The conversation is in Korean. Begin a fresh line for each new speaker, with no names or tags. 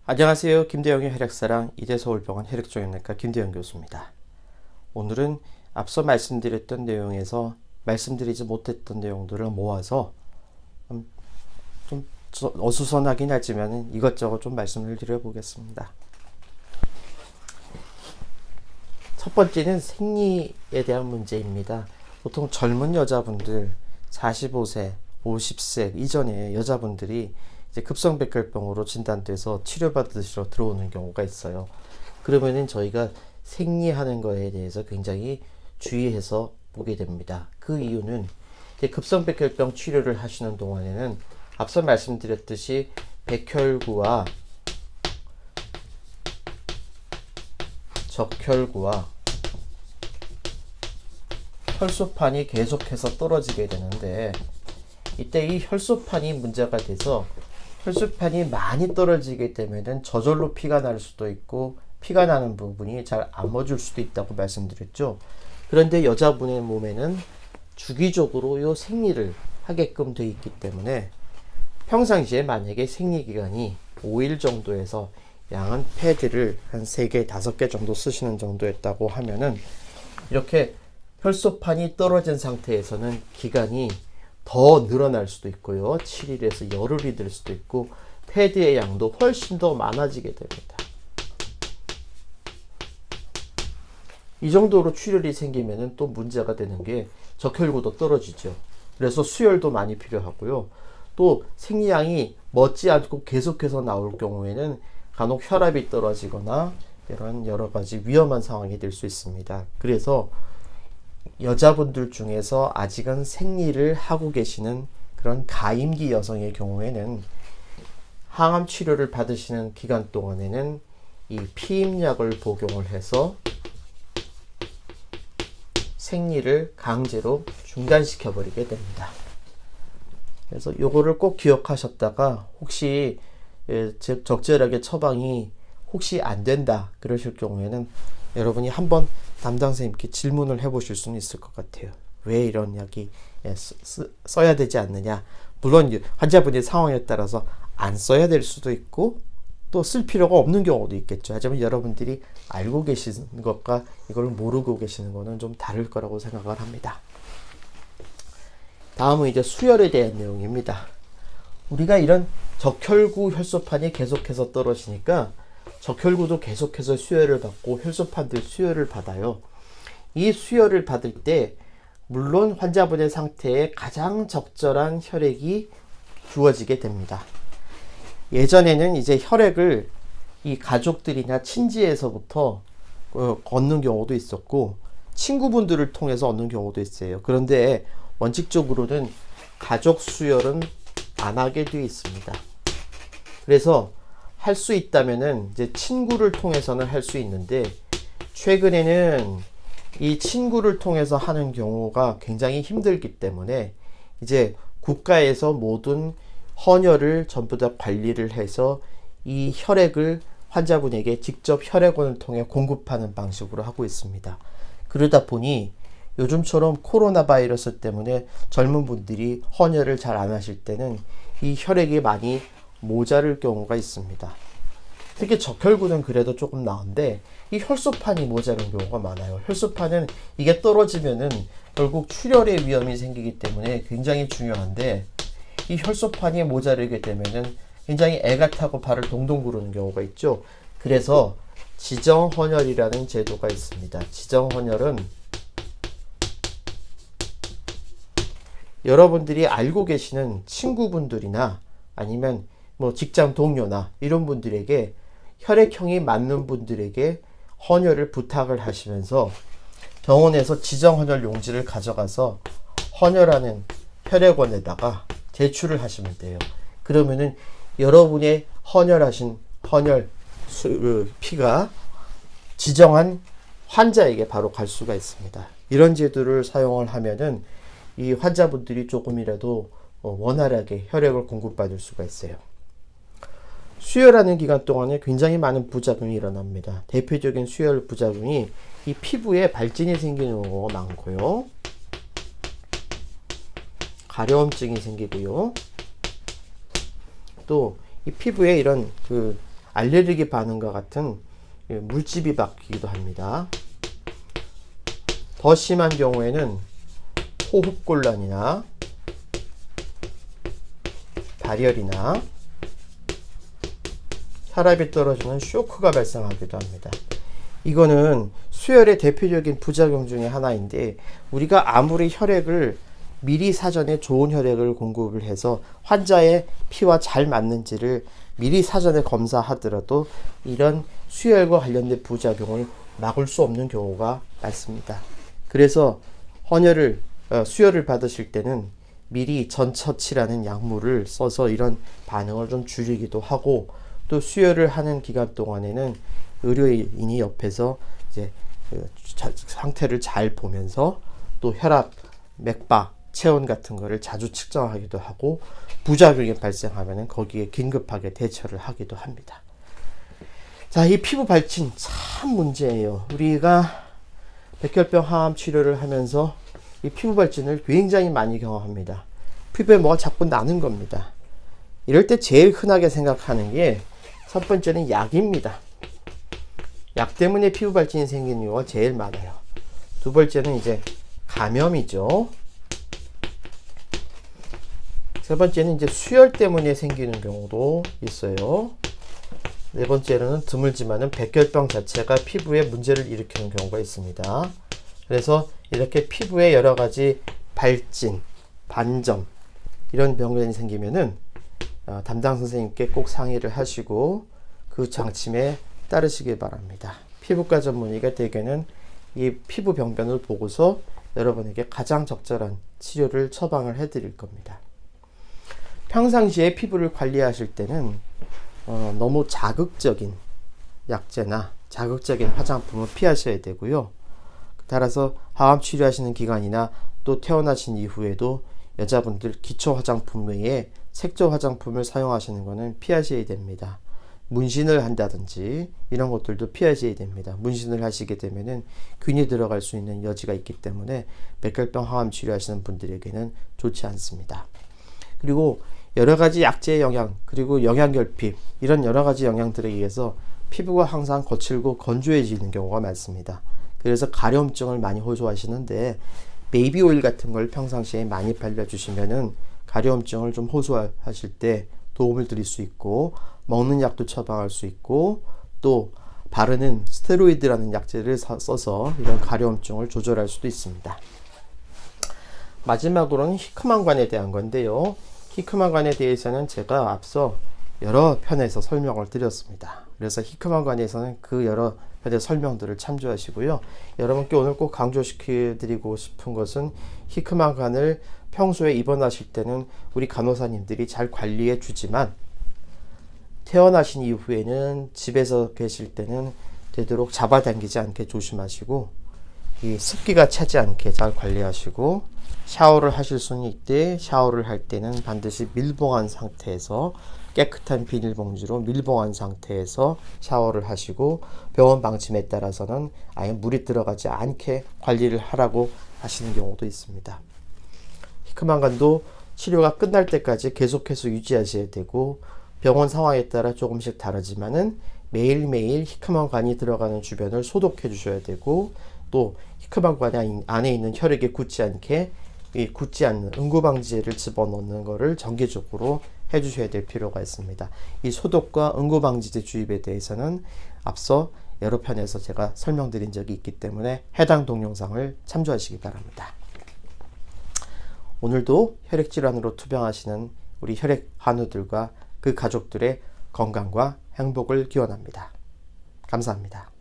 안녕하세요. 김대영의 혈액사랑 이대서울병원 혈액종양내과 김대영 교수입니다. 오늘은 앞서 말씀드렸던 내용에서 말씀드리지 못했던 내용들을 모아서 좀 어수선하긴 하지만 이것저것 좀 말씀을 드려보겠습니다. 첫 번째는 생리에 대한 문제입니다. 보통 젊은 여자분들 45세, 50세 이전에 여자분들이 이제 급성백혈병으로 진단돼서 치료받으시러 들어오는 경우가 있어요. 그러면은 저희가 생리하는 거에 대해서 굉장히 주의해서 보게 됩니다. 그 이유는 이제 급성백혈병 치료를 하시는 동안에는 앞서 말씀드렸듯이 백혈구와 적혈구와 혈소판이 계속해서 떨어지게 되는데, 이때 이 혈소판이 문제가 돼서 혈소판이 많이 떨어지게 되면은 저절로 피가 날 수도 있고 피가 나는 부분이 잘 안 멎을 수도 있다고 말씀드렸죠. 그런데 여자분의 몸에는 주기적으로 요 생리를 하게끔 돼 있기 때문에 평상시에 만약에 생리기간이 5일 정도에서 양은 패드를 한 3개, 5개 정도 쓰시는 정도였다고 하면은 이렇게 혈소판이 떨어진 상태에서는 기간이 더 늘어날 수도 있고요. 7일에서 열흘이 될 수도 있고 패드의 양도 훨씬 더 많아지게 됩니다. 이 정도로 출혈이 생기면 또 문제가 되는 게 적혈구도 떨어지죠. 그래서 수혈도 많이 필요하고요. 또 생리양이 멎지 않고 계속해서 나올 경우에는 간혹 혈압이 떨어지거나 이런 여러 가지 위험한 상황이 될 수 있습니다. 그래서 여자분들 중에서 아직은 생리를 하고 계시는 그런 가임기 여성의 경우에는 항암 치료를 받으시는 기간 동안에는 이 피임약을 복용을 해서 생리를 강제로 중단시켜 버리게 됩니다. 그래서 요거를 꼭 기억하셨다가 혹시 적절하게 처방이 혹시 안 된다 그러실 경우에는 여러분이 한번 담당 선생님께 질문을 해보실 수는 있을 것 같아요. 왜 이런 약이 써야 되지 않느냐. 물론 환자분의 상황에 따라서 안 써야 될 수도 있고 또 쓸 필요가 없는 경우도 있겠죠. 하지만 여러분들이 알고 계시는 것과 이걸 모르고 계시는 것은 좀 다를 거라고 생각을 합니다. 다음은 이제 수혈에 대한 내용입니다. 우리가 이런 적혈구 혈소판이 계속해서 떨어지니까 적혈구도 계속해서 수혈을 받고 혈소판들 수혈을 받아요. 이 수혈을 받을 때 물론 환자분의 상태에 가장 적절한 혈액이 주어지게 됩니다. 예전에는 이제 혈액을 이 가족들이나 친지에서부터 얻는 경우도 있었고 친구분들을 통해서 얻는 경우도 있어요. 그런데 원칙적으로는 가족 수혈은 안 하게 되어 있습니다. 그래서 할 수 있다면은 이제 친구를 통해서는 할 수 있는데 최근에는 이 친구를 통해서 하는 경우가 굉장히 힘들기 때문에 이제 국가에서 모든 헌혈을 전부 다 관리를 해서 이 혈액을 환자분에게 직접 혈액원을 통해 공급하는 방식으로 하고 있습니다. 그러다 보니 요즘처럼 코로나 바이러스 때문에 젊은 분들이 헌혈을 잘 안 하실 때는 이 혈액이 많이 모자랄 경우가 있습니다. 특히 적혈구는 그래도 조금 나은데 이 혈소판이 모자란 경우가 많아요. 혈소판은 이게 떨어지면은 결국 출혈의 위험이 생기기 때문에 굉장히 중요한데 이 혈소판이 모자르게 되면은 굉장히 애가 타고 발을 동동 구르는 경우가 있죠. 그래서 지정헌혈이라는 제도가 있습니다. 지정헌혈은 여러분들이 알고 계시는 친구분들이나 아니면 뭐 직장 동료나 이런 분들에게 혈액형이 맞는 분들에게 헌혈을 부탁을 하시면서 병원에서 지정 헌혈 용지를 가져가서 헌혈하는 혈액원에다가 제출을 하시면 돼요. 그러면은 여러분의 헌혈하신 헌혈 피가 지정한 환자에게 바로 갈 수가 있습니다. 이런 제도를 사용을 하면은 이 환자분들이 조금이라도 원활하게 혈액을 공급받을 수가 있어요. 수혈하는 기간 동안에 굉장히 많은 부작용이 일어납니다. 대표적인 수혈 부작용이 이 피부에 발진이 생기는 경우가 많고요. 가려움증이 생기고요. 또 이 피부에 이런 알레르기 반응과 같은 물집이 바뀌기도 합니다. 더 심한 경우에는 호흡곤란이나 발열이나 혈압이 떨어지는 쇼크가 발생하기도 합니다. 이거는 수혈의 대표적인 부작용 중에 하나인데, 우리가 아무리 혈액을 미리 사전에 좋은 혈액을 공급을 해서 환자의 피와 잘 맞는지를 미리 사전에 검사하더라도 이런 수혈과 관련된 부작용을 막을 수 없는 경우가 많습니다. 그래서 수혈을 받으실 때는 미리 전처치라는 약물을 써서 이런 반응을 좀 줄이기도 하고, 또 수혈을 하는 기간 동안에는 의료인이 옆에서 이제 상태를 잘 보면서 또 혈압, 맥박, 체온 같은 거를 자주 측정하기도 하고, 부작용이 발생하면 거기에 긴급하게 대처를 하기도 합니다. 자, 이 피부 발진 참 문제예요. 우리가 백혈병 항암 치료를 하면서 이 피부 발진을 굉장히 많이 경험합니다. 피부에 뭐가 자꾸 나는 겁니다. 이럴 때 제일 흔하게 생각하는 게 첫 번째는 약입니다. 약 때문에 피부 발진이 생기는 경우가 제일 많아요. 두 번째는 이제 감염이죠. 세 번째는 이제 수혈 때문에 생기는 경우도 있어요. 네 번째로는 드물지만은 백혈병 자체가 피부에 문제를 일으키는 경우가 있습니다. 그래서 이렇게 피부에 여러 가지 발진, 반점 이런 병변이 생기면은 담당 선생님께 꼭 상의를 하시고 그 장침에 따르시길 바랍니다. 피부과 전문의가 대개는 이 피부 병변을 보고서 여러분에게 가장 적절한 치료를 처방을 해드릴 겁니다. 평상시에 피부를 관리하실 때는 너무 자극적인 약재나 자극적인 화장품을 피하셔야 되고요. 따라서 항암 치료하시는 기간이나 또 태어나신 이후에도 여자분들 기초 화장품 외에 색조 화장품을 사용하시는 것은 피하셔야 됩니다. 문신을 한다든지 이런 것들도 피하셔야 됩니다. 문신을 하시게 되면은 균이 들어갈 수 있는 여지가 있기 때문에 백혈병 항암 치료하시는 분들에게는 좋지 않습니다. 그리고 여러 가지 약제의 영향, 그리고 영양결핍, 이런 여러 가지 영향들에 의해서 피부가 항상 거칠고 건조해지는 경우가 많습니다. 그래서 가려움증을 많이 호소하시는데, 베이비 오일 같은 걸 평상시에 많이 발라주시면은 가려움증을 좀 호소하실 때 도움을 드릴 수 있고, 먹는 약도 처방할 수 있고, 또 바르는 스테로이드라는 약제를 써서 이런 가려움증을 조절할 수도 있습니다. 마지막으로는 히크만관에 대한 건데요. 히크만관에 대해서는 제가 앞서 여러 편에서 설명을 드렸습니다. 그래서 히크만관에서는 그 여러 편의 설명들을 참조하시고요. 여러분께 오늘 꼭 강조시켜 드리고 싶은 것은, 히크만관을 평소에 입원하실 때는 우리 간호사님들이 잘 관리해 주지만, 태어나신 이후에는 집에서 계실 때는 되도록 잡아당기지 않게 조심하시고, 이 습기가 차지 않게 잘 관리하시고, 샤워를 하실 수는 있되 샤워를 할 때는 반드시 밀봉한 상태에서, 깨끗한 비닐봉지로 밀봉한 상태에서 샤워를 하시고, 병원 방침에 따라서는 아예 물이 들어가지 않게 관리를 하라고 하시는 경우도 있습니다. 히크만관도 치료가 끝날 때까지 계속해서 유지하셔야 되고, 병원 상황에 따라 조금씩 다르지만은 매일매일 히크만관이 들어가는 주변을 소독해 주셔야 되고, 또 히크만관 안에 있는 혈액이 굳지 않는 응고방지제를 집어넣는 것을 정기적으로 해주셔야 될 필요가 있습니다. 이 소독과 응고방지제 주입에 대해서는 앞서 여러 편에서 제가 설명드린 적이 있기 때문에 해당 동영상을 참조하시기 바랍니다. 오늘도 혈액질환으로 투병하시는 우리 혈액 한우들과 그 가족들의 건강과 행복을 기원합니다. 감사합니다.